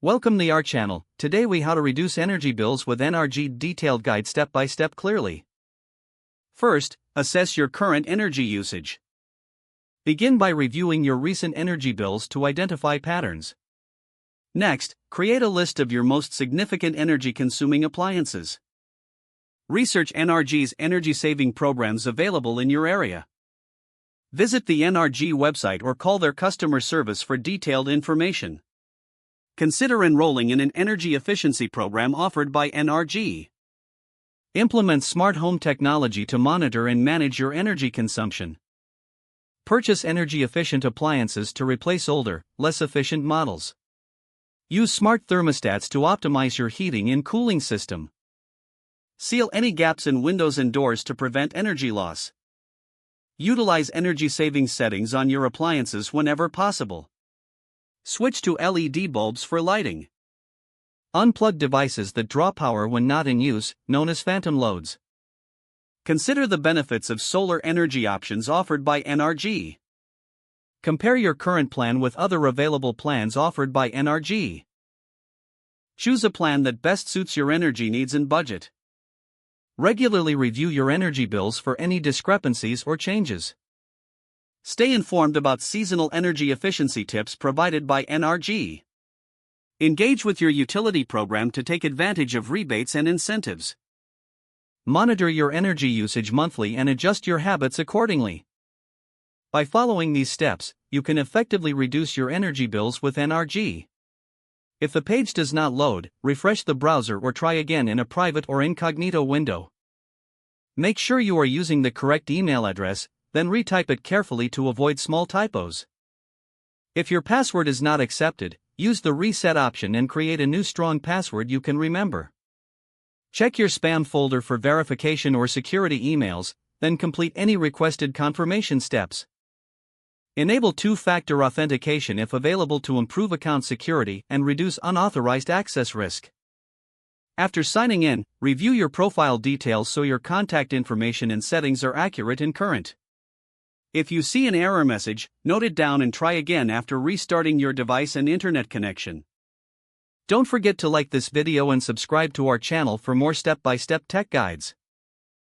Welcome to our channel. Today we how to reduce energy bills with NRG detailed guide step by step clearly. First, assess your current energy usage. Begin by reviewing your recent energy bills to identify patterns. Next, create a list of your most significant energy consuming appliances. Research NRG's energy saving programs available in your area. Visit the NRG website or call their customer service for detailed information. Consider enrolling in an energy efficiency program offered by NRG. Implement smart home technology to monitor and manage your energy consumption. Purchase energy-efficient appliances to replace older, less efficient models. Use smart thermostats to optimize your heating and cooling system. Seal any gaps in windows and doors to prevent energy loss. Utilize energy-saving settings on your appliances whenever possible. Switch to LED bulbs for lighting. Unplug devices that draw power when not in use, known as phantom loads. Consider the benefits of solar energy options offered by NRG. Compare your current plan with other available plans offered by NRG. Choose a plan that best suits your energy needs and budget. Regularly review your energy bills for any discrepancies or changes. Stay informed about seasonal energy efficiency tips provided by NRG. Engage with your utility program to take advantage of rebates and incentives. Monitor your energy usage monthly and adjust your habits accordingly. By following these steps, you can effectively reduce your energy bills with NRG. If the page does not load, refresh the browser or try again in a private or incognito window. Make sure you are using the correct email address, then retype it carefully to avoid small typos. If your password is not accepted, use the reset option and create a new strong password you can remember. Check your spam folder for verification or security emails, then complete any requested confirmation steps. Enable two-factor authentication if available to improve account security and reduce unauthorized access risk. After signing in, review your profile details so your contact information and settings are accurate and current. If you see an error message, note it down and try again after restarting your device and internet connection. Don't forget to like this video and subscribe to our channel for more step-by-step tech guides.